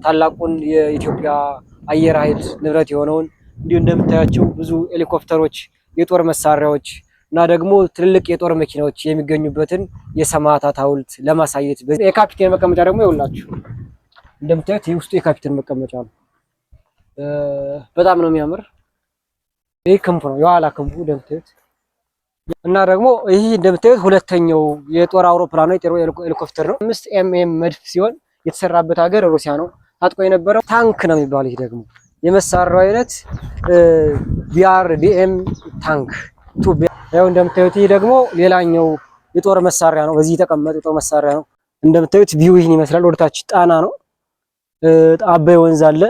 ታላቁን የኢትዮጵያ አየር ኃይል ንብረት የሆነውን እንዲሁ እንደምታያቸው ብዙ ሄሊኮፕተሮች፣ የጦር መሳሪያዎች እና ደግሞ ትልልቅ የጦር መኪናዎች የሚገኙበትን የሰማዕታት ሐውልት ለማሳየት የካፒቴን መቀመጫ ደግሞ ይኸውላችሁ እንደምታዩት ይህ ውስጡ የካፒቴን መቀመጫ ነው። በጣም ነው የሚያምር። ይህ ክንፉ ነው፣ የኋላ ክንፉ እንደምታዩት እና ደግሞ ይህ እንደምታዩት ሁለተኛው የጦር አውሮፕላን ነው፣ ሄሊኮፕተር ነው። 5 መድፍ ሲሆን የተሰራበት ሀገር ሩሲያ ነው። ታጥቆ የነበረው ታንክ ነው የሚባለው። ይህ ደግሞ የመሳሪያው አይነት ቢአርዲኤም ታንክ ያው እንደምታዩት ይህ ደግሞ ሌላኛው የጦር መሳሪያ ነው። በዚህ የተቀመጠ የጦር መሳሪያ ነው። እንደምታዩት ቪው ይህን ይመስላል። ወደታች ጣና ነው፣ አባይ ወንዝ አለ።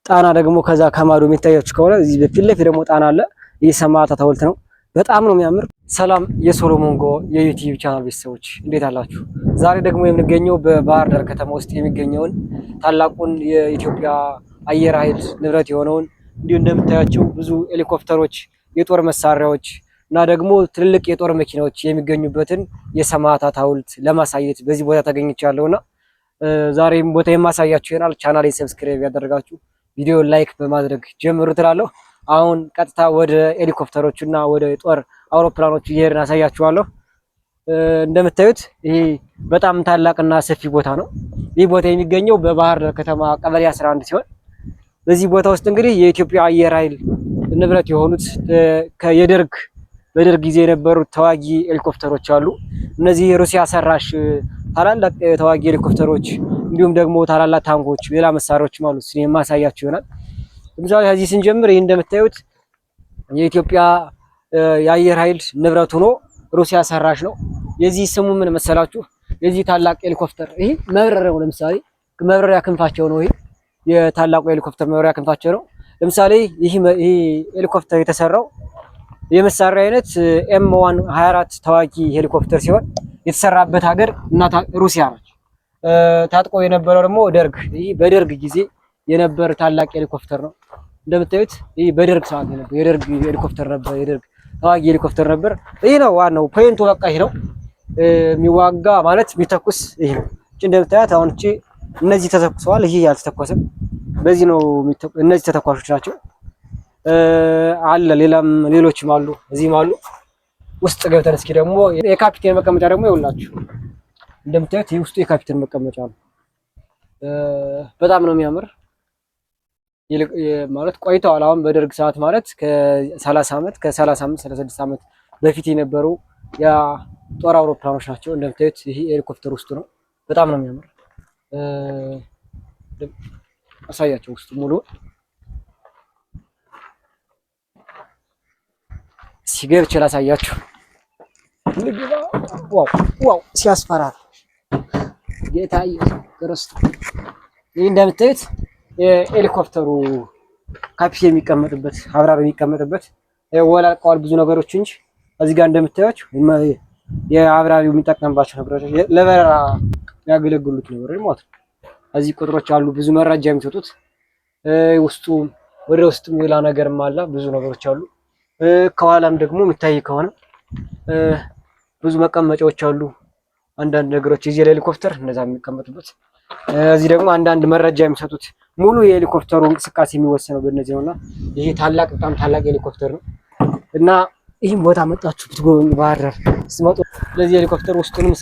ጣና ደግሞ ከዛ ከማዶ የሚታያችሁ ከሆነ እዚህ በፊት ለፊት ደግሞ ጣና አለ። ይህ ሰማዕታት ሐውልት ነው። በጣም ነው የሚያምር። ሰላም የሶሎሞን ጎ የዩቲዩብ ቻናል ቤተሰቦች እንዴት አላችሁ? ዛሬ ደግሞ የምንገኘው በባህር ዳር ከተማ ውስጥ የሚገኘውን ታላቁን የኢትዮጵያ አየር ኃይል ንብረት የሆነውን እንዲሁ እንደምታያቸው ብዙ ሄሊኮፕተሮች፣ የጦር መሳሪያዎች እና ደግሞ ትልልቅ የጦር መኪናዎች የሚገኙበትን የሰማዕታት ሐውልት ለማሳየት በዚህ ቦታ ተገኝቻለሁና ዛሬም ቦታ የማሳያችሁ ይሆናል። ቻናሌን ሰብስክራይብ ያደረጋችሁ ቪዲዮ ላይክ በማድረግ ጀምሩ ትላለሁ። አሁን ቀጥታ ወደ ሄሊኮፕተሮቹ እና ወደ ጦር አውሮፕላኖቹ እየሄድን አሳያችኋለሁ። እንደምታዩት ይሄ በጣም ታላቅና ሰፊ ቦታ ነው። ይህ ቦታ የሚገኘው በባህር ዳር ከተማ ቀበሌ 11 ሲሆን በዚህ ቦታ ውስጥ እንግዲህ የኢትዮጵያ አየር ኃይል ንብረት የሆኑት በደርግ ጊዜ የነበሩት ተዋጊ ሄሊኮፕተሮች አሉ። እነዚህ የሩሲያ ሰራሽ ታላላቅ ተዋጊ ሄሊኮፕተሮች እንዲሁም ደግሞ ታላላቅ ታንኮች፣ ሌላ መሳሪያዎችም አሉ። እሱን የማሳያችሁ ይሆናል። ለምሳሌ ከዚህ ስንጀምር ይህ እንደምታዩት የኢትዮጵያ የአየር ኃይል ንብረት ሆኖ ሩሲያ ሰራሽ ነው። የዚህ ስሙ ምን መሰላችሁ? የዚህ ታላቅ ሄሊኮፕተር ይሄ መብረሪያው ለምሳሌ መብረሪያ ክንፋቸው ነው። ይሄ የታላቁ ሄሊኮፕተር መብረሪያ ክንፋቸው ነው። ለምሳሌ ይሄ ሄሊኮፕተር የተሰራው የመሳሪያ አይነት M124 ተዋጊ ሄሊኮፕተር ሲሆን የተሰራበት ሀገር እናት ሩሲያ ነች። ታጥቆ የነበረው ደግሞ ደርግ፣ ይሄ በደርግ ጊዜ የነበር ታላቅ ሄሊኮፕተር ነው። እንደምታዩት ይሄ በደርግ ሰዓት ነበር፣ የደርግ ሄሊኮፕተር ነበር፣ የደርግ ተዋጊ ሄሊኮፕተር ነበር። ይሄ ነው ዋናው ፖይንቱ። በቃ ይሄ ነው የሚዋጋ ማለት የሚተኩስ ይሄ ነው። እንደምታዩት አሁን እነዚህ ተተኩሰዋል፣ ይሄ ያልተተኮሰም በዚህ ነው። እነዚህ ተተኳሾች ናቸው። አለ ሌሎችም አሉ፣ እዚህም አሉ። ውስጥ ገብተን እስኪ ደግሞ የካፒቴን መቀመጫ ደግሞ ይኸውላችሁ እንደምታዩት ይህ ውስጡ የካፒቴን መቀመጫ ነው። በጣም ነው የሚያምር። ማለት ቆይተዋል። አሁን በደርግ ሰዓት ማለት ከ30 ዓመት ከ35 36 ዓመት በፊት የነበሩ የጦር አውሮፕላኖች ናቸው። እንደምታዩት ይሄ ሄሊኮፕተር ውስጡ ነው። በጣም ነው የሚያምር። አሳያቸው ውስጡ ሙሉ ሲገብቼ ላሳያችሁ። ዋው ሲያስፈራ ጌታ ኢየሱስ ክርስቶስ። ይህ እንደምታዩት የሄሊኮፕተሩ ካፒቴን የሚቀመጥበት አብራሪ የሚቀመጥበት ወላቀዋል ብዙ ነገሮች እንጂ እዚህ ጋር እንደምታዩት የአብራሪው የሚጠቀምባቸው ነገሮች ለበረራ ያገለግሉት ነገሮች ማለት ነው። እዚህ ቁጥሮች አሉ ብዙ መረጃ የሚሰጡት። ውስጡ ወደ ውስጥም ሌላ ነገርም አለ፣ ብዙ ነገሮች አሉ። ከኋላም ደግሞ የሚታይ ከሆነ ብዙ መቀመጫዎች አሉ። አንዳንድ ነገሮች እዚህ ለሄሊኮፕተር እነዛ የሚቀመጡበት፣ እዚህ ደግሞ አንዳንድ መረጃ የሚሰጡት ሙሉ የሄሊኮፕተሩ እንቅስቃሴ የሚወሰነው በእነዚህ ነውና ይሄ ታላቅ በጣም ታላቅ ሄሊኮፕተር ነው እና ይህም ቦታ መጣችሁ ብትጎበኙ ባህር ዳር ስትመጡ ለዚህ ሄሊኮፕተር ውስጡንም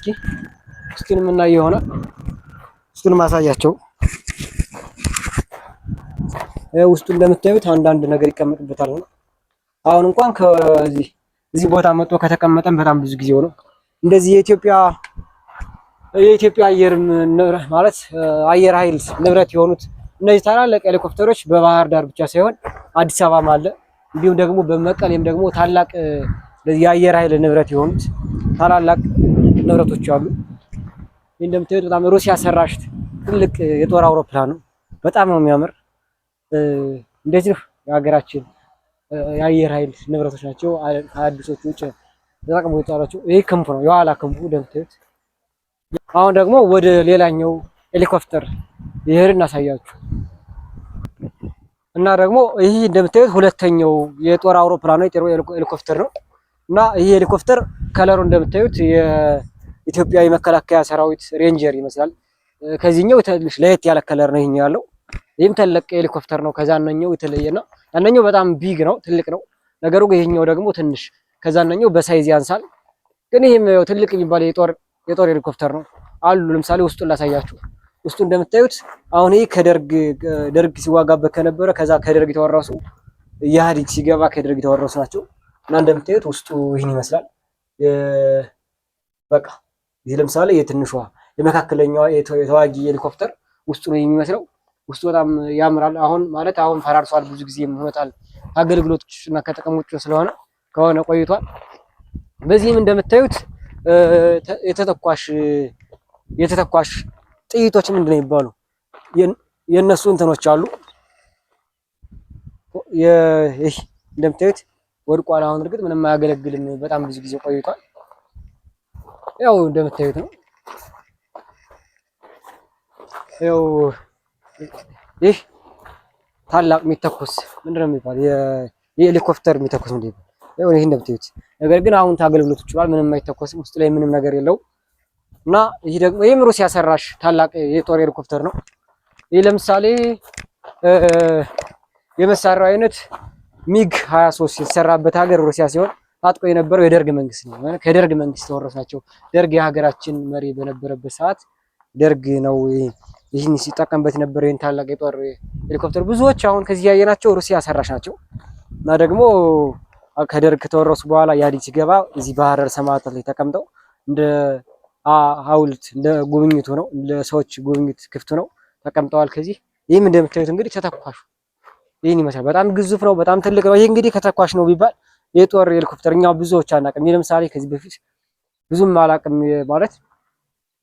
እስኪንም እና ይሆናል ውስጡንም አሳያቸው። ውስጡ እንደምታዩት አንዳንድ ነገር ይቀመጥበታል ነው። አሁን እንኳን ከዚህ ቦታ መጥቶ ከተቀመጠን በጣም ብዙ ጊዜው ነው። እንደዚህ የኢትዮጵያ አየር ማለት አየር ኃይል ንብረት የሆኑት እነዚህ ታላላቅ ሄሊኮፕተሮች በባህር ዳር ብቻ ሳይሆን አዲስ አበባም አለ። እንዲሁም ደግሞ በመቀሌም ደግሞ ታላቅ የአየር ኃይል ንብረት የሆኑት ታላላቅ ንብረቶች አሉ። እንደምታዩት በጣም ሩሲያ ሰራሽ ትልቅ የጦር አውሮፕላን ነው። በጣም ነው የሚያምር። እንደዚህ ነው የሀገራችን የአየር ኃይል ንብረቶች ናቸው። አዲሶቹ ውጭ ተጠቅሞ ይጣላቸው። ይሄ ክንፉ ነው፣ የኋላ ክንፉ እንደምታዩት። አሁን ደግሞ ወደ ሌላኛው ሄሊኮፕተር ይሄን እናሳያችሁ እና ደግሞ ይሄ እንደምታዩት ሁለተኛው የጦር አውሮፕላን ነው፣ ሄሊኮፕተር ነው እና ይሄ ሄሊኮፕተር ከለሩ እንደምታዩት የኢትዮጵያ የመከላከያ ሰራዊት ሬንጀር ይመስላል። ከዚህኛው ትንሽ ለየት ያለ ከለር ነው ይሄኛው ያለው። ይህም ትልቅ ሄሊኮፕተር ነው። ከዛኛው የተለየ ነው። ያንኛው በጣም ቢግ ነው፣ ትልቅ ነው። ነገሩ ግን ይሄኛው ደግሞ ትንሽ ከዛኛው በሳይዝ ያንሳል። ግን ይሄም ትልቅ የሚባል የጦር ሄሊኮፕተር ነው አሉ። ለምሳሌ ውስጡን ላሳያችሁ። ውስጡ እንደምታዩት አሁን ይሄ ደርግ ሲዋጋበት ከነበረ ከዛ ከደርግ የተወረሱ ኢህአዴግ ሲገባ ከደርግ የተወረሱ ናቸው እና እንደምታዩት ውስጡ ይህን ይመስላል። በቃ ይሄ ለምሳሌ የትንሿ የመካከለኛዋ የተዋጊ ሄሊኮፕተር ውስጡ ነው የሚመስለው። ውስጡ በጣም ያምራል። አሁን ፈራርሷል፣ ብዙ ጊዜ ይሆናል አገልግሎቶች እና ከጥቅም ውጭ ስለሆነ ከሆነ ቆይቷል። በዚህም እንደምታዩት የተተኳሽ ጥይቶች ምንድን ነው የሚባሉ የነሱ እንትኖች አሉ። ይህ እንደምታዩት ወድቋል። አሁን እርግጥ ምንም አያገለግልም፣ በጣም ብዙ ጊዜ ቆይቷል። ያው እንደምታዩት ነው። ያው ይህ ታላቅ የሚተኮስ ምንድን ነው የሚባል የሄሊኮፕተር የሚተኮስ ምንድን ነው? ያው ይሄ እንደምታዩት ነገር ግን አሁን ታገልግሎት ይችላል። ምንም አይተኮስም፣ ውስጥ ላይ ምንም ነገር የለው እና ይሄ ደግሞ ይሄም ሩሲያ ሰራሽ ታላቅ የጦር ሄሊኮፕተር ነው። ይሄ ለምሳሌ የመሳሪያው አይነት ሚግ 23 የተሰራበት ሀገር ሩሲያ ሲሆን ታጥቆ የነበረው የደርግ መንግስት ነው። ከደርግ መንግስት ተወረሳቸው። ደርግ የሀገራችን መሪ በነበረበት ሰዓት ደርግ ነው ይህን ሲጠቀምበት የነበረ ይህን ታላቅ የጦር ሄሊኮፕተር። ብዙዎች አሁን ከዚህ ያየናቸው ሩሲያ ሰራሽ ናቸው እና ደግሞ ከደርግ ከተወረሱ በኋላ ኢህአዴግ ሲገባ እዚህ ባህር ዳር ሰማዕታት ላይ ተቀምጠው እንደ ሐውልት እንደ ጉብኝቱ ነው፣ ለሰዎች ጉብኝት ክፍት ነው ተቀምጠዋል። ከዚህ ይህም እንደምታዩት እንግዲህ ተተኳሹ ይህን ይመስላል። በጣም ግዙፍ ነው፣ በጣም ትልቅ ነው። ይሄ እንግዲህ ከተኳሽ ነው ቢባል የጦር ሄሊኮፕተር እኛው ብዙዎች አናውቅም። ለምሳሌ ከዚህ በፊት ብዙም አላውቅም ማለት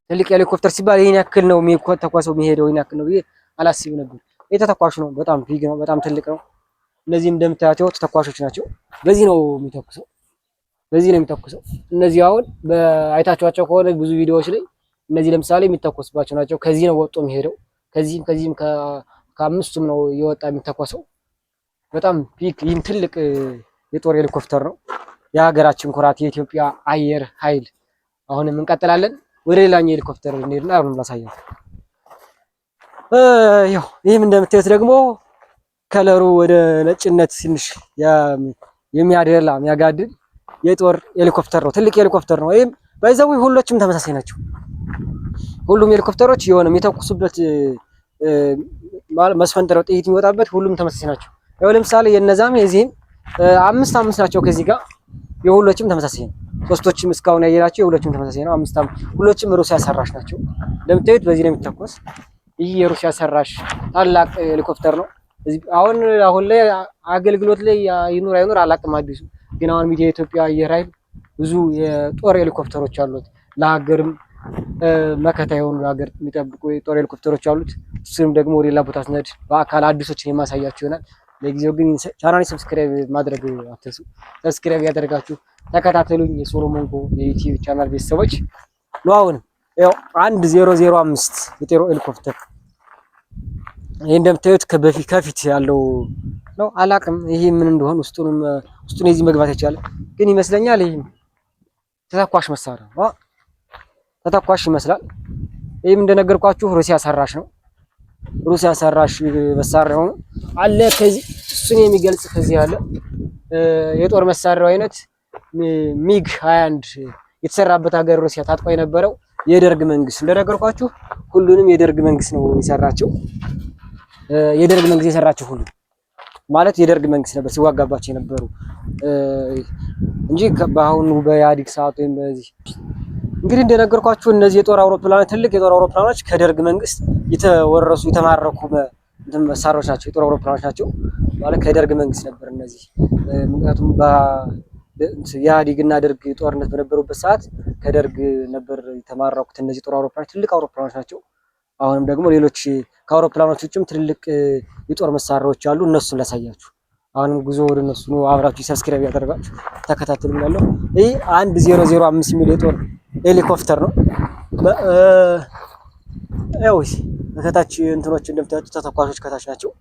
ትልቅ ሄሊኮፕተር ሲባል ይሄን ያክል ነው የሚተኳሰው የሚሄደው ይሄን ያክል ነው ብዬ አላስብም ነበር። ይሄ ተተኳሽ ነው፣ በጣም ቢግ ነው፣ በጣም ትልቅ ነው። እነዚህ እንደምታያቸው ተተኳሾች ናቸው። በዚህ ነው የሚተኩሰው፣ በዚህ ነው የሚተኩሰው። እነዚህ አሁን አይታችኋቸው ከሆነ ብዙ ቪዲዮዎች ላይ እነዚህ ለምሳሌ የሚተኮስባቸው ናቸው። ከዚህ ነው ወጥቶ የሚሄደው። ከዚህም ከአምስቱም ነው እየወጣ የሚተኮሰው። በጣም ቢግ ይህም ትልቅ የጦር ሄሊኮፕተር ነው። የሀገራችን ኩራት የኢትዮጵያ አየር ኃይል። አሁንም እንቀጥላለን። ወደ ሌላኛው ሄሊኮፕተር እንሄድና አሁን ላሳያችሁ። ይህም እንደምታዩት ደግሞ ከለሩ ወደ ነጭነት ትንሽ የሚያደላ የሚያጋድል የጦር ሄሊኮፕተር ነው። ትልቅ ሄሊኮፕተር ነው። ይህም ባይዘው ሁሎችም ተመሳሳይ ናቸው። ሁሉም ሄሊኮፕተሮች የሆነ የሚተኩሱበት መስፈንጠሪያው ጥይት የሚወጣበት ሁሉም ተመሳሳይ ናቸው። ያው ለምሳሌ የነዛም የዚህም አምስት ናቸው። ከዚህ ጋር የሁሎችም ተመሳሳይ ነው። ሶስቶችም እስካሁን ያየናቸው የሁሎችም ተመሳሳይ ነው። ሁሎችም ሩሲያ ሰራሽ ናቸው። እንደምታዩት በዚህ ነው የሚተኮስ። ይህ የሩሲያ ሰራሽ ታላቅ ሄሊኮፕተር ነው። አሁን ላይ አገልግሎት ላይ ይኑር አይኑር አላውቅም። አዲሱ ግን አሁን የኢትዮጵያ አየር ኃይል ብዙ የጦር ሄሊኮፕተሮች አሉት። ለሀገርም መከታ የሆኑ ሀገር የሚጠብቁ የጦር ሄሊኮፕተሮች አሉት። እሱንም ደግሞ ሌላ ቦታ ስነድ በአካል አዲሶችን የማሳያችሁ ይሆናል። ለጊዜው ግን ቻናሌ ሰብስክራይብ ማድረግ አትርሱ። ሰብስክራይብ ያደርጋችሁ ተከታተሉኝ። የሶሎሞን ኮ የዩቲዩብ ቻናል ቤተሰቦች ነው። አሁንም ያው 1005 የጦር ሄሊኮፕተር ይሄ እንደምታዩት ከፊት ያለው ነው። አላቅም ይሄ ምን እንደሆነ ውስጡን እዚህ መግባት ይቻላል፣ ግን ይመስለኛል ይሄ ተተኳሽ መሳሪያ ነው። ተተኳሽ ይመስላል። ይሄም እንደነገርኳችሁ ሩሲያ ሰራሽ ነው። ሩሲያ ሰራሽ መሳሪያ ሆኖ አለ። ከዚህ እሱን የሚገልጽ ከዚህ ያለ የጦር መሳሪያው አይነት ሚግ 21 የተሰራበት ሀገር ሩሲያ ታጥቆ የነበረው የደርግ መንግስት እንደነገርኳችሁ ሁሉንም የደርግ መንግስት ነው የሰራቸው። የደርግ መንግስት የሰራቸው ሁሉ ማለት የደርግ መንግስት ነበር ሲዋጋባቸው የነበሩ እንጂ በአሁኑ በኢህአዴግ ሰዓት ወይም በዚህ እንግዲህ እንደነገርኳችሁ እነዚህ የጦር አውሮፕላኖች ትልቅ የጦር አውሮፕላኖች ከደርግ መንግስት የተወረሱ የተማረኩ መሳሪያዎች ናቸው። የጦር አውሮፕላኖች ናቸው ማለት ከደርግ መንግስት ነበር እነዚህ። ምክንያቱም የኢህአዴግና ደርግ ጦርነት በነበሩበት ሰዓት ከደርግ ነበር የተማረኩት እነዚህ የጦር አውሮፕላኖች። ትልቅ አውሮፕላኖች ናቸው። አሁንም ደግሞ ሌሎች ከአውሮፕላኖች ውጭም ትልልቅ የጦር መሳሪያዎች አሉ። እነሱን ላሳያችሁ። አሁንም ጉዞ ወደ እነሱ ነው። አብራችሁ ሰብስክራይብ ያደርጋችሁ ተከታተሉኝ። ያለው ይሄ 1005 ሚሊ የጦር ሄሊኮፕተር ነው። ያውስ ከታች እንትኖች እንደምታዩት ተተኳሾች ከታች ናቸው።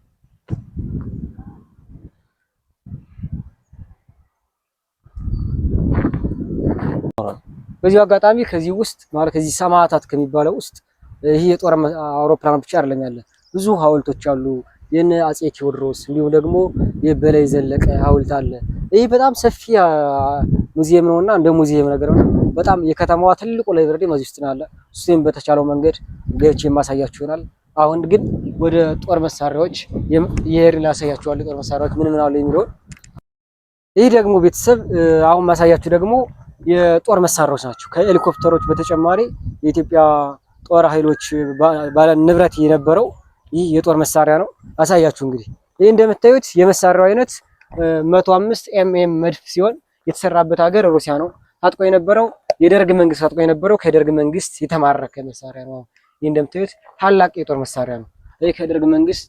በዚህ አጋጣሚ ከዚህ ውስጥ ማለት ከዚህ ሰማዕታት ከሚባለው ውስጥ ይህ የጦር አውሮፕላን ብቻ አይደለም ያለ ብዙ ሐውልቶች አሉ። የነ አጼ ቴዎድሮስ እንዲሁም ደግሞ የበላይ ዘለቀ ሐውልት አለ። ይህ በጣም ሰፊ ሙዚየም ነውና እንደ ሙዚየም ነገር ነው። በጣም የከተማዋ ትልቁ ላይብረሪ እዚህ ውስጥ ነው ያለ። እሱም በተቻለው መንገድ ገብቼ የማሳያችሁ ይሆናል። አሁን ግን ወደ ጦር መሳሪያዎች የሄድን ላሳያችኋለሁ። ጦር መሳሪያዎች ምን ምን አሉ የሚለውን። ይህ ደግሞ ቤተሰብ አሁን ማሳያችሁ ደግሞ የጦር መሳሪያዎች ናቸው። ከሄሊኮፕተሮች በተጨማሪ የኢትዮጵያ ጦር ኃይሎች ባለ ንብረት የነበረው ይህ የጦር መሳሪያ ነው። አሳያችሁ እንግዲህ ይህ እንደምታዩት የመሳሪያው አይነት 105 ኤምኤም መድፍ ሲሆን የተሰራበት ሀገር ሩሲያ ነው። ታጥቆ የነበረው የደርግ መንግስት ታጥቆ የነበረው ከደርግ መንግስት የተማረከ መሳሪያ ነው። ይህ እንደምታዩት ታላቅ የጦር መሳሪያ ነው። ይህ ከደርግ መንግስት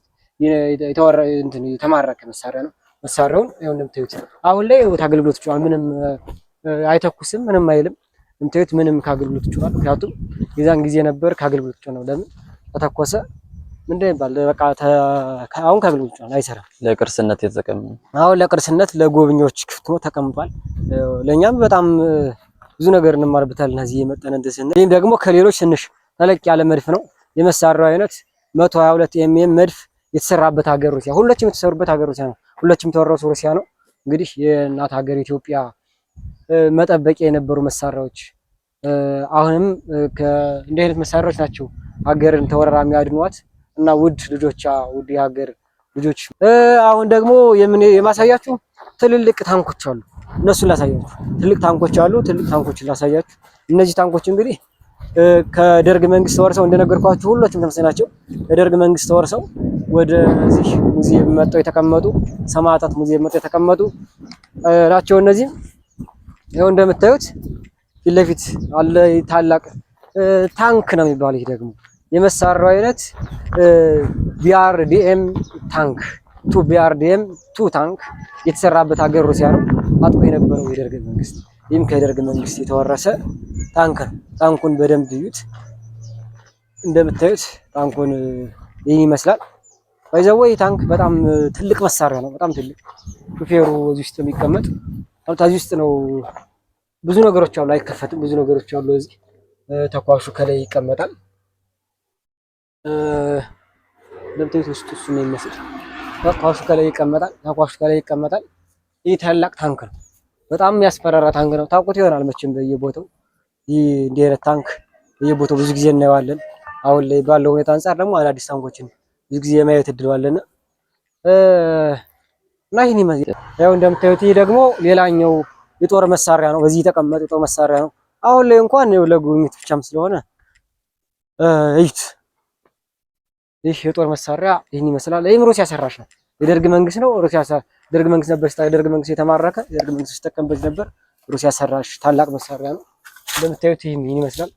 የተማረከ መሳሪያ ነው። መሳሪያውን ያው እንደምታዩት አሁን ላይ አገልግሎት ይችላል። ምንም አይተኩስም፣ ምንም አይልም። እንደምታዩት ምንም ከአገልግሎት ይችላል። ምክንያቱም የዛን ጊዜ ነበር ከአገልግሎት ይችላል ነው። ለምን ተተኮሰ ምንድን ይባል በቃ አሁን ከአገልግሎት ይችላል፣ አይሰራም። ለቅርስነት የተቀመጠ አሁን ለቅርስነት ለጎብኚዎች ክፍት ሆኖ ተቀምጧል። ለኛም በጣም ብዙ ነገር እንማርበታለን እዚህ የመጣን እንደዚህ። ይሄም ደግሞ ከሌሎች ትንሽ ተለቅ ያለ መድፍ ነው። የመሳሪያው አይነት 122 ኤምኤም መድፍ የተሰራበት ሀገር ሩሲያ፣ ሁሎችም የተሰሩበት ሀገር ሩሲያ ነው። ሁሎችም ተወረሱ ሩሲያ ነው። እንግዲህ የእናት ሀገር ኢትዮጵያ መጠበቂያ የነበሩ መሳሪያዎች አሁንም እንዲህ አይነት መሳሪያዎች ናቸው ሀገርን ተወረራ የሚያድኗት እና ውድ ልጆቿ ውድ የሀገር ልጆች። አሁን ደግሞ የማሳያችሁ ትልልቅ ታንኮች አሉ። እነሱን ላሳያችሁ። ትልቅ ታንኮች አሉ። ትልቅ ታንኮችን ላሳያችሁ። እነዚህ ታንኮች እንግዲህ ከደርግ መንግስት ተወርሰው እንደነገርኳችሁ ሁሎችም ተመሳሳይ ናቸው። ከደርግ መንግስት ተወርሰው ወደዚህ ሙዚየም መጥተው የተቀመጡ ሰማዕታት ሙዚየም መጥተው የተቀመጡ ናቸው። እነዚህም ይኸው እንደምታዩት ፊት ለፊት አለ ታላቅ ታንክ ነው የሚባለው። ይሄ ደግሞ የመሳሪያው አይነት ቢአርዲኤም ታንክ ቢአርዲኤም ታንክ የተሰራበት ሀገር ሩሲያ ነው። አጥቆ የነበረው የደርግ መንግስት። ይህም ከደርግ መንግስት የተወረሰ ታንክ ነው። ታንኩን በደንብ እዩት። እንደምታዩት ታንኩን ይህን ይመስላል። ባይዘው ይህ ታንክ በጣም ትልቅ መሳሪያ ነው። በጣም ትልቅ ሹፌሩ እዚህ ውስጥ የሚቀመጥ እዚህ ውስጥ ነው። ብዙ ነገሮች አሉ፣ አይከፈትም። ብዙ ነገሮች አሉ። እዚህ ተኳሹ ከላይ ይቀመጣል። እንደምታዩት ውስጥ እሱ ነው የሚመስል። ተኳሹ ከላይ ይቀመጣል። ተኳሹ ከላይ ይቀመጣል። ይህ ታላቅ ታንክ ነው። በጣም የሚያስፈራራ ታንክ ነው። ታውቁት ይሆናል መቼም በየቦታው ይህ እንዲህ አይነት ታንክ በየቦታው ብዙ ጊዜ እናየዋለን። አሁን ላይ ባለው ሁኔታ አንፃር ደግሞ አዳዲስ ታንኮችን ብዙ ጊዜ የማየት እድል አለና እና ይህን ይመስላል። ያው እንደምታዩት ይህ ደግሞ ሌላኛው የጦር መሳሪያ ነው። በዚህ የተቀመጠ የጦር መሳሪያ ነው። አሁን ላይ እንኳን ለጉብኝት ብቻም ስለሆነ እዩት። ይህ የጦር መሳሪያ ይህን ይመስላል። ይህም ሩሲያ ሰራሽ ነው። የደርግ መንግስት ነው። ደርግ መንግስት ነበር የደርግ መንግስት የተማረከ የደርግ መንግስት ሲጠቀምበት ነበር። ሩሲያ ሰራሽ ታላቅ መሳሪያ ነው። እንደምታዩት ይህን ይመስላል።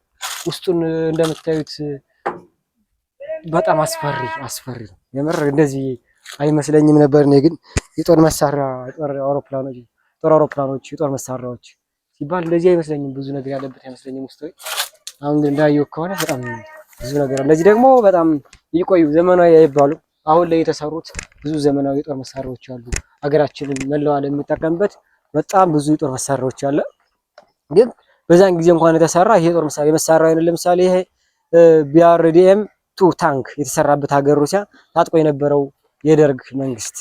ውስጡን እንደምታዩት በጣም አስፈሪ ነው። የምር እንደዚህ አይመስለኝም ነበር። እኔ ግን የጦር መሳሪያ የጦር አውሮፕላኖች የጦር መሳሪያዎች ሲባል እንደዚህ አይመስለኝም። ብዙ ነገር ያለበት አይመስለኝም ውስጥ። አሁን ግን እንዳየው ከሆነ በጣም ብዙ ነገር ነው። ለዚህ ደግሞ በጣም ይቆዩ ዘመናዊ አይባሉ። አሁን ላይ የተሰሩት ብዙ ዘመናዊ የጦር መሳሪያዎች አሉ። ሀገራችንን መላው ዓለም የሚጠቀምበት በጣም ብዙ የጦር መሳሪያዎች አለ። ግን በዛን ጊዜ እንኳን የተሰራ ይሄ የጦር መሳሪያ የመሳሪያው አይነት ለምሳሌ ይሄ ቢአርዲኤም ታንክ የተሰራበት ሀገር ሩሲያ ታጥቆ የነበረው የደርግ መንግስት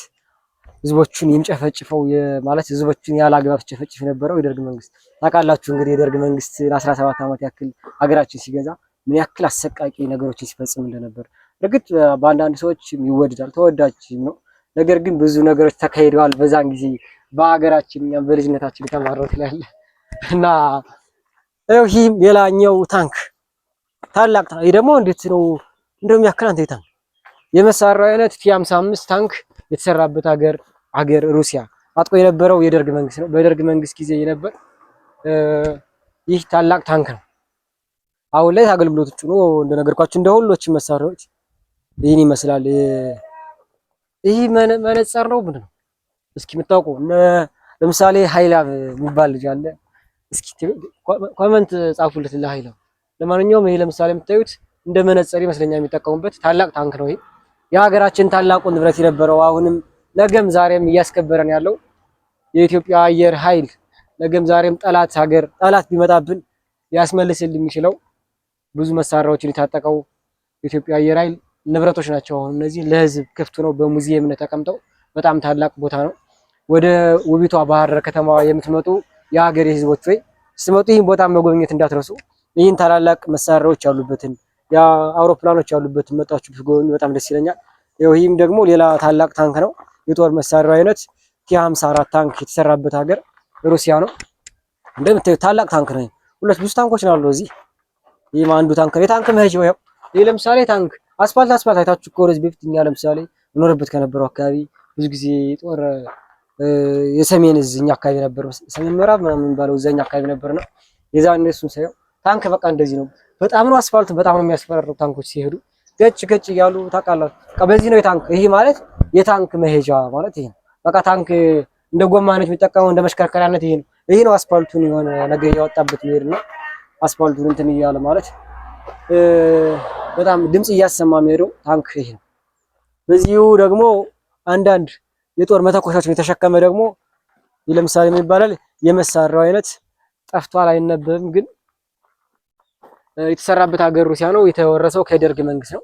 ህዝቦቹን የሚጨፈጭፈው ማለት ህዝቦቹን ያለ አግባብ ሲጨፈጭፍ የነበረው የደርግ መንግስት ታውቃላችሁ። እንግዲህ የደርግ መንግስት ለ17 ዓመት ያክል ሀገራችን ሲገዛ ምን ያክል አሰቃቂ ነገሮችን ሲፈጽም እንደነበር እርግጥ በአንዳንድ ሰዎች ይወደዳል፣ ተወዳጅ ነው። ነገር ግን ብዙ ነገሮች ተካሂደዋል በዛን ጊዜ በሀገራችን። እኛም በልጅነታችን የተማረው ስላለ እና ይህም ሌላኛው ታንክ ታላቅ ታንክ። ይህ ደግሞ እንዴት ነው እንደሚያክል አንተ ታንክ የመሳሪያው አይነት ቲ55 ታንክ የተሰራበት ሀገር ሩሲያ አጥቆ የነበረው የደርግ መንግስት ነው። በደርግ መንግስት ጊዜ የነበር ይህ ታላቅ ታንክ ነው። አሁን ላይ አገልግሎቶቹ ነው እንደነገርኳችሁ እንደ ሁሎችም መሳሪያዎች ይህን ይመስላል። ይህ መነጽር ነው ምንድን ነው? እስኪ የምታውቁ ለምሳሌ ኃይላብ የሚባል ልጅ አለ። እስኪ ኮመንት ጻፉለት ለኃይላብ። ለማንኛውም ይሄ ለምሳሌ የምታዩት እንደ መነጽር ይመስለኛል የሚጠቀሙበት ታላቅ ታንክ ነው። ይሄ የሀገራችን ታላቁ ንብረት የነበረው አሁንም ነገም ዛሬም እያስከበረን ያለው የኢትዮጵያ አየር ኃይል ነገም ዛሬም ጠላት ቢመጣብን ሊያስመልስልን የሚችለው ብዙ መሳሪያዎችን የታጠቀው የኢትዮጵያ አየር ኃይል ንብረቶች ናቸው። አሁን እነዚህ ለህዝብ ክፍት ነው፣ በሙዚየም ነው ተቀምጠው። በጣም ታላቅ ቦታ ነው። ወደ ውቢቷ ባህር ዳር ከተማ የምትመጡ የሀገሬ ህዝቦች ወይ ስትመጡ ይህን ቦታ መጎብኘት እንዳትረሱ። ይህን ታላላቅ መሳሪያዎች ያሉበትን አውሮፕላኖች ያሉበትን መጣችሁ ብትጎበኙ በጣም ደስ ይለኛል። ይህም ደግሞ ሌላ ታላቅ ታንክ ነው። የጦር መሳሪያው አይነት ቲ54 ታንክ የተሰራበት ሀገር ሩሲያ ነው። እንደምታዩት ታላቅ ታንክ ነው። ብዙ ታንኮች ነው ያለው እዚህ። ይህም አንዱ ታንክ ነው። የታንክ መሄጃው ያው ይህ ለምሳሌ ታንክ አስፋልት አይታችሁ ከወረዝ በፊት እኛ ለምሳሌ እኖርበት ከነበረው አካባቢ ብዙ ጊዜ ጦር የሰሜን እዝ እኛ አካባቢ ነበር፣ ሰሜን ምዕራብ ምናምን የሚባለው እዛኛ አካባቢ ነበርና የዛን እነሱን ሳይሆን ታንክ በቃ እንደዚህ ነው። በጣም ነው አስፋልቱ በጣም ነው የሚያስፈራሩ ታንኮች ሲሄዱ ገጭ እያሉ ታውቃላችሁ። በቃ በዚህ ነው የታንክ ይሄ ማለት የታንክ መሄጃ ማለት ይሄ ነው። በቃ ታንክ እንደ ጎማነት የሚጠቀመው እንደ መሽከርከሪያነት ይሄ ነው። ይሄ ነው አስፋልቱን የሆነ ነገር ያወጣበት መሄድ ነው። አስፋልቱን እንትን እያለ ማለት በጣም ድምጽ እያሰማ የሚሄደው ታንክ ይሄ ነው። በዚሁ ደግሞ አንዳንድ የጦር መተኮሻዎችን የተሸከመ ደግሞ ለምሳሌ ምን ይባላል የመሳሪያው አይነት ጠፍቷል፣ አይነበብም፣ ግን የተሰራበት ሀገር ሩሲያ ነው። የተወረሰው ከደርግ መንግስት ነው።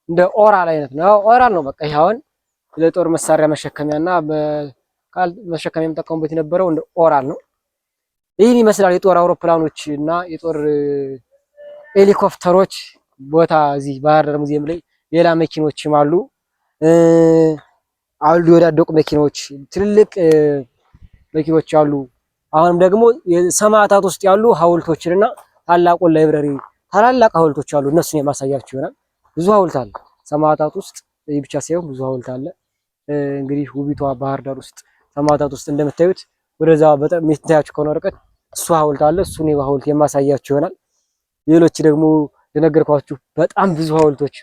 እንደ ኦራል አይነት ነው። ኦራል ነው በቃ ይሄ አሁን ለጦር መሳሪያ መሸከሚያና በቃል መሸከሚያ የሚጠቀሙበት የነበረው እንደ ኦራል ነው። ይህን ይመስላል የጦር አውሮፕላኖች እና የጦር ሄሊኮፕተሮች ቦታ እዚህ ባህር ዳር ሙዚየም ላይ። ሌላ መኪኖችም አሉ የወዳደቁ መኪኖች፣ ትልልቅ መኪኖች አሉ። አሁንም ደግሞ የሰማዕታት ውስጥ ያሉ ሐውልቶችንና ታላቁን ላይብረሪ ታላላቅ ሐውልቶች አሉ። እነሱን የማሳያችሁ ይሆናል። ብዙ ሐውልት አለ ሰማዕታት ውስጥ፣ ይህ ብቻ ሳይሆን ብዙ ሐውልት አለ። እንግዲህ ውቢቷ ባህር ዳር ውስጥ ሰማዕታት ውስጥ እንደምታዩት ወደዛ በጣም የምታያችሁ ከሆነ ርቀት እሱ ሐውልት አለ። እሱን ሐውልት የማሳያችሁ ይሆናል። ሌሎች ደግሞ የነገርኳችሁ በጣም ብዙ ሐውልቶች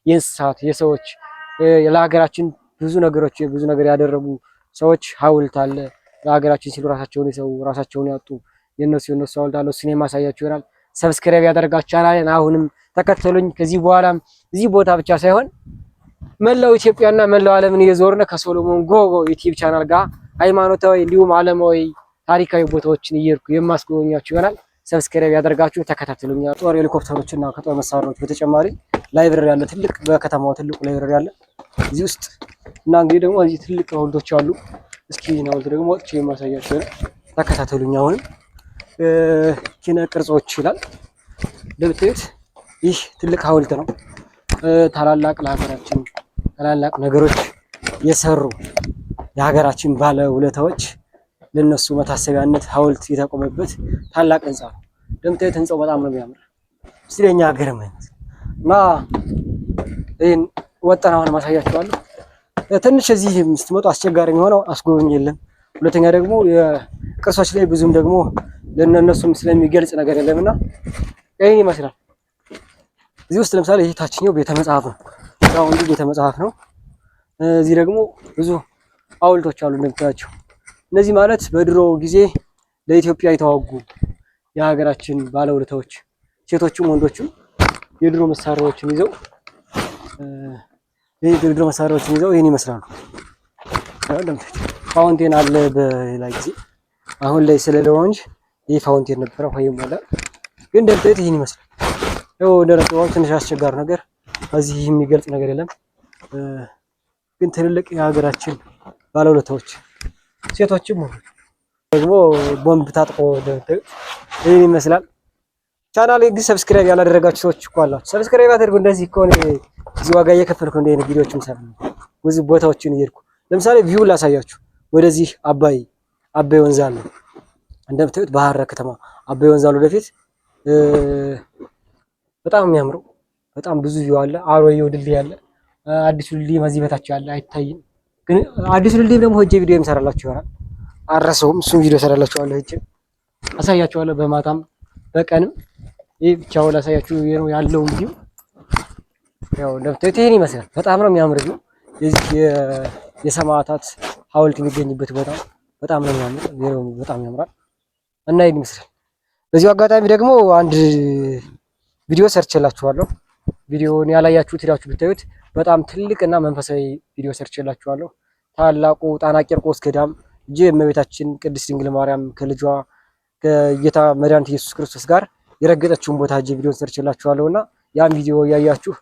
የእንስሳት የሰዎች ለሀገራችን ብዙ ነገር ያደረጉ ሰዎች ሐውልት አለ። ለሀገራችን ሲሉ ራሳቸውን የሰው ራሳቸውን ያጡ የነሱ ሐውልት አለ። እሱን የማሳያችሁ ይሆናል። ሰብስክራይብ ያደርጋችሁ ቻናሌን አሁንም ተከተሉኝ። ከዚህ በኋላም እዚህ ቦታ ብቻ ሳይሆን መላው ኢትዮጵያና መላው ዓለምን እየዞርን ከሶሎሞን ጎጎ ዩቲዩብ ቻናል ጋር ሃይማኖታዊ እንዲሁም ዓለማዊ ታሪካዊ ቦታዎችን እየሄድኩ የማስጎበኛችሁ ይሆናል። ሰብስክራይብ ያደርጋችሁ ተከታተሉኝ። ጦር ሄሊኮፕተሮችና ከጦር መሳሪያዎች በተጨማሪ ላይብረሪ ያለ ትልቅ በከተማው ትልቁ ላይብረሪ ያለ እዚህ ውስጥ እና እንግዲህ ደግሞ እዚህ ትልቅ ሐውልቶች አሉ። እስኪ ሐውልት ደግሞ ወጥቼ የማሳያችሁ ተከታተሉኝ። አሁንም ኪነ ቅርጾች ይላል እንደምታዩት ይህ ትልቅ ሐውልት ነው። ታላላቅ ለሀገራችን ታላላቅ ነገሮች የሰሩ የሀገራችን ባለ ውለታዎች ለነሱ መታሰቢያነት ሐውልት የተቆመበት ታላቅ ህንጻ ነው። እንደምታዩት ህንጻው በጣም ነው የሚያምር። ስለኛ ሀገር ማለት እና ይሄን ወጣን አሁን ማሳያችኋለሁ። ትንሽ እዚህ ስትመጡ አስቸጋሪ የሚሆነው አስጎብኝ የለም። ሁለተኛ ደግሞ የቅርሶች ላይ ብዙም ደግሞ ለነሱም ስለሚገልጽ ነገር የለምና ይሄን ይመስላል። እዚህ ውስጥ ለምሳሌ ይሄ ታችኛው ቤተ መጽሐፍ ነው። ያው እንግዲህ ቤተ መጽሐፍ ነው። እዚህ ደግሞ ብዙ ሐውልቶች አሉ እንደምታያቸው። እነዚህ ማለት በድሮ ጊዜ ለኢትዮጵያ የተዋጉ የሀገራችን ባለውለታዎች ሴቶቹም ወንዶቹም የድሮ መሳሪያዎችን ይዘው ይህን ይመስላሉ። ፋውንቴን አለ በሌላ ጊዜ፣ አሁን ላይ ስለሌለው እንጂ ይህ ፋውንቴን ነበረ ወይ ሞላ። ግን እንደምታዩት ይህን ይመስላል። ያው እንደረጠው ትንሽ አስቸጋሪ ነገር እዚህ የሚገልጽ ነገር የለም። ግን ትልልቅ የሀገራችን ባለውለታዎች ሴቶችም ደግሞ ቦምብ ታጥቆ እንደምታዩት ይህን ይመስላል። ቻናሌ ግን ሰብስክራይብ ያላደረጋችሁ ሰዎች እኮ አላችሁ። ሰብስክራይብ አድርጉ። እንደዚህ ከሆነ እዚህ ዋጋ እየከፈልኩ እንደ አይነት ቪዲዮዎችን ሰራ ብዙ ቦታዎችን እየሄድኩ ለምሳሌ ቪው ላሳያችሁ። ወደዚህ አባይ ወንዝ አለ እንደምታዩት ባህር ዳር ከተማ አባይ ወንዝ አለ። ወደፊት በጣም የሚያምረው በጣም ብዙ ቪው አለ። አሮጌው ድልድይ አለ። አዲሱ ድልድይ ከዚህ በታች አለ አይታይም። ግን አዲሱ ድልድይ ደግሞ ሆጄ ቪዲዮ የምሰራላችሁ ይሆናል። አረሰውም እሱም ቪዲዮ ሰራላችኋለሁ። ሆጄ አሳያችኋለሁ በማታም በቀንም። ይህ ብቻው ላሳያችሁ ነው ያለው ቪዲዮ። ያው እንደምታዩት ይሄን ይመስላል። በጣም ነው የሚያምር ነው። የዚህ የሰማዕታት ሐውልት የሚገኝበት ቦታ በጣም ነው የሚያምር ነው። በጣም ያምራል እና ይሄን ይመስላል። በዚሁ አጋጣሚ ደግሞ አንድ ቪዲዮ ሰርችላችኋለሁ። ቪዲዮውን ያላያችሁት ሄዳችሁ ብታዩት በጣም ትልቅና መንፈሳዊ ቪዲዮ ሰርችላችኋለሁ። ታላቁ ጣና ቂርቆስ ገዳም እመቤታችን ቅድስት ድንግል ማርያም ከልጇ ከጌታ መድኃኒት ኢየሱስ ክርስቶስ ጋር የረገጠችውን ቦታ ቪዲዮ ሰርችላችኋለሁና ያን ቪዲዮ እያያችሁ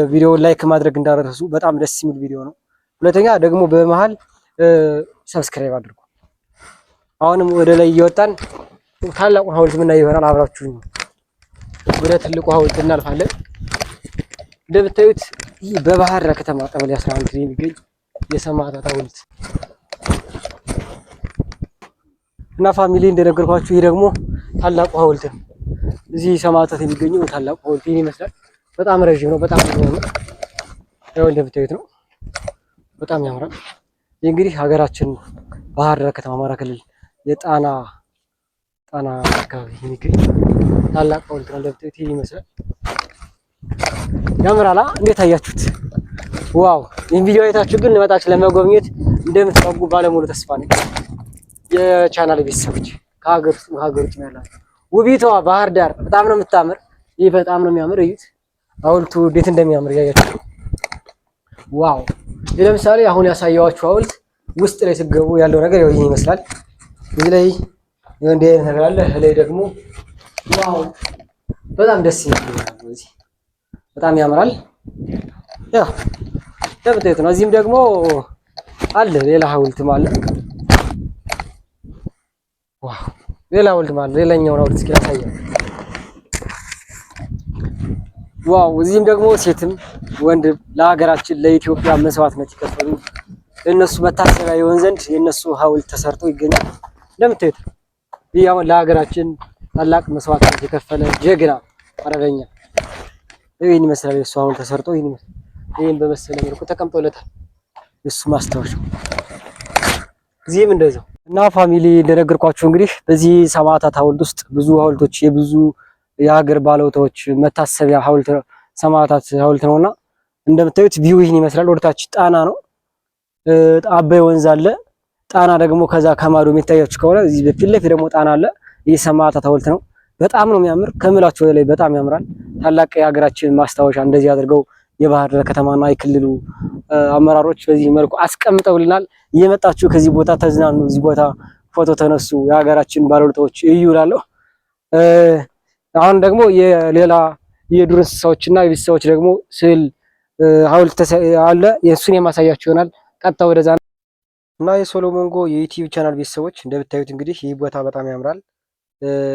ቪዲዮውን ላይክ ማድረግ እንዳረሱ። በጣም ደስ የሚል ቪዲዮ ነው። ሁለተኛ ደግሞ በመሃል ሰብስክራይብ አድርጉ። አሁንም ወደ ላይ እየወጣን ታላቁ ሐውልት ምናይ ይሆናል። አብራችሁ ወደ ትልቁ ሐውልት እናልፋለን። እንደምታዩት ይህ በባህር ዳር ከተማ ቀበሌ 11 የሚገኝ የሰማዕታት ሐውልት እና ፋሚሊ እንደነገርኳችሁ ይህ ደግሞ ታላቁ ሐውልት ነው። እዚህ ሰማዕታት የሚገኘው ታላቁ ሐውልት ይህን ይመስላል። በጣም ረዥም ነው። በጣም የሚያምር ያው እንደምታዩት ነው። በጣም ያምራል። ይህ እንግዲህ ሀገራችን ባህር ዳር ከተማ አማራ ክልል የጣና አካባቢ የሚገኝ ታላቅ ሐውልት ነው። እንደምታዩት ይህን ይመስላል። ያምራላ። እንዴት አያችሁት? ዋው! ይህን ቪዲዮ አይታችሁ ግን መጣችሁ ለመጎብኘት እንደምትጓጉ ባለሙሉ ተስፋ ነኝ። የቻናል ቤተሰቦች ከሀገር ውጭ ያላችሁ ውቢቷ ባህር ዳር በጣም ነው የምታምር። ይህ በጣም ነው የሚያምር። እዩት ሐውልቱ እንዴት እንደሚያምር እያያችሁ። ዋው! ለምሳሌ አሁን ያሳየኋችሁ ሐውልት ውስጥ ላይ ስትገቡ ያለው ነገር ያው ይሄን ይመስላል። እዚህ ላይ እንደ አይነት ነገር አለ። ላይ ደግሞ ዋው! በጣም ደስ ይላል። እዚህ በጣም ያምራል። ያው እንደምታዩት ነው። እዚህም ደግሞ አለ ሌላ ሐውልትም አለ። ዋው! ሌላ ሐውልትም አለ። ሌላኛውን ሐውልት እስኪ ላሳያችሁ። ዋው! እዚህም ደግሞ ሴትም ወንድም ለሀገራችን ለኢትዮጵያ መስዋዕትነት የከፈሉ ለእነሱ መታሰቢያ ይሆን ዘንድ የእነሱ ሐውልት ተሰርቶ ይገኛል። እንደምታዩት ይህ አሁን ለሀገራችን ታላቅ መስዋዕትነት የከፈለ ጀግና አርበኛ ይህን ይመስላል። የእሱ ሐውልት ተሰርቶ ይህን በመሰለ መልኩ ተቀምጦለታል የእሱ ማስታወሻ። እዚህም እንደዛው እና ፋሚሊ እንደነገርኳችሁ እንግዲህ በዚህ ሰማዕታት ሐውልት ውስጥ ብዙ ሐውልቶች የብዙ የሀገር ባለውለታዎች መታሰቢያ ሐውልት ሰማዕታት ሐውልት ነውና እንደምታዩት ቪው ይህን ይመስላል። ወደታች ጣና ነው። አባይ ወንዝ አለ። ጣና ደግሞ ከዛ ከማዶ የሚታያችሁ ከሆነ እዚህ በፊት ለፊት ደግሞ ጣና አለ። ይህ ሰማዕታት ሐውልት ነው። በጣም ነው የሚያምር ከምላችሁ ላይ በጣም ያምራል። ታላቅ የሀገራችን ማስታወሻ እንደዚህ አድርገው የባህር ዳር ከተማና የክልሉ አመራሮች በዚህ መልኩ አስቀምጠውልናል። እየመጣችሁ ከዚህ ቦታ ተዝናኑ፣ እዚህ ቦታ ፎቶ ተነሱ፣ የሀገራችን ባለውለታዎች እዩ እላለሁ። አሁን ደግሞ የሌላ የዱር እንስሳዎችና የቤት እንስሳዎች ደግሞ ስዕል ሐውልት አለ። የእሱን የማሳያችሁ ይሆናል። ቀጥታ ወደዛ እና የሶሎሞን ጎ የዩቲዩብ ቻናል ቤተሰቦች እንደምታዩት እንግዲህ ይህ ቦታ በጣም ያምራል።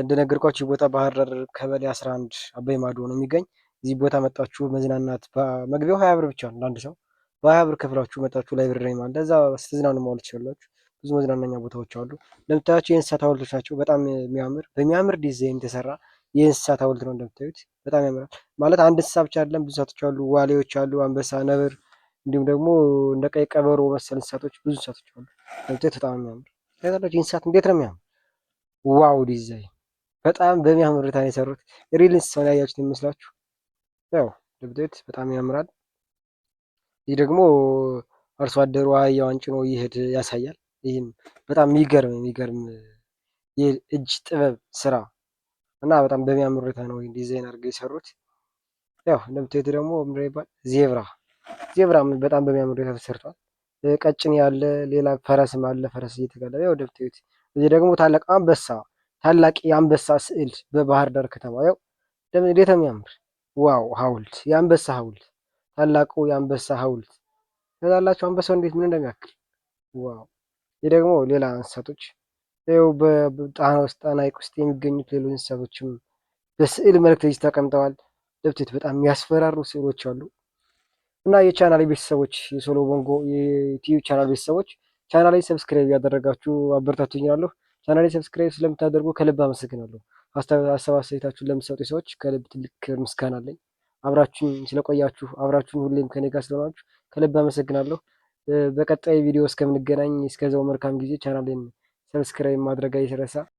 እንደነገርኳችሁ ይህ ቦታ ባህር ዳር ቀበሌ 11 አባይ ማዶ ነው የሚገኝ። እዚህ ቦታ መጣችሁ መዝናናት መግቢያው 20 ብር ብቻ ነው ለአንድ ሰው። በ20 ብር ከፍላችሁ መጣችሁ ላይብረሪ ማለት እንደዛ ስትዝናኑ ማለት ትችላላችሁ። ብዙ መዝናናኛ ቦታዎች አሉ። እንደምታያቸው የእንስሳት ሐውልቶች ናቸው። በጣም በሚያምር ዲዛይን የተሰራ የእንስሳት ሐውልት ነው። እንደምታዩት በጣም ያምራል። ማለት አንድ እንስሳ ብቻ አይደለም፣ ብዙ እንስሳቶች አሉ። ዋሌዎች አሉ፣ አንበሳ፣ ነብር እንዲሁም ደግሞ እንደ ቀይ ቀበሮ መሰል እንስሳቶች ብዙ እንስሳቶች አሉ። እንደምታዩት በጣም የሚያምር ታያላችሁ። እንስሳት እንዴት ነው የሚያምር! ዋው! ዲዛይን በጣም በሚያምር ሁኔታ ነው የሰሩት። ሪል እንስሳውን ያያችሁት የሚመስላችሁ ያው እንደምታዩት በጣም ያምራል። ይህ ደግሞ አርሶ አደሩ አህያዋን ጭኖ እየሄደ ያሳያል። ይህም በጣም የሚገርም የእጅ ጥበብ ስራ እና በጣም በሚያምር ሁኔታ ነው ዲዛይን አድርገው የሰሩት። ያው እንደምታዩት ደግሞ ምንድን ነው የሚባል ዜብራ በጣም በሚያምር ሁኔታ ተሰርቷል። ቀጭን ያለ ሌላ ፈረስም አለ። ፈረስ እየተጋለበ ያው እንደምታዩት እዚህ ደግሞ ታላቅ የአንበሳ ስዕል በባህር ዳር ከተማ ያው እንዴት ነው የሚያምር! ዋው! ሐውልት የአንበሳ ሐውልት ታላቁ የአንበሳ ሐውልት ታላላችሁ። አንበሳው እንዴት ምን እንደሚያክል ዋው! ይህ ደግሞ ሌላ እንስሳቶች ይኸው በጣና ሐይቅ ውስጥ የሚገኙት ሌሎች እንስሳቶችም በስዕል መልክ ላይ ተቀምጠዋል። እንደምታዩት በጣም የሚያስፈራሩ ስዕሎች አሉ። እና የቻናል ቤተሰቦች የሶሎሞን ጎ የዩቲዩብ ቻናል ቤተሰቦች ቻናሌን ሰብስክራይብ ያደረጋችሁ አበረታቱኝ እላለሁ። ቻናሌን ሰብስክራይብ ስለምታደርጉ ከልብ አመሰግናለሁ። ሀሳብ አስተያየታችሁን ለምትሰጡ ሰዎች ከልብ ትልቅ ምስጋና አለኝ። አብራችሁን ስለቆያችሁ አብራችሁን ሁሌም ከኔ ጋር ስለሆናችሁ ከልብ አመሰግናለሁ። በቀጣይ ቪዲዮ እስከምንገናኝ እስከዛው መልካም ጊዜ። ቻናሌን ሰብስክራይብ ማድረግ አይረሳ።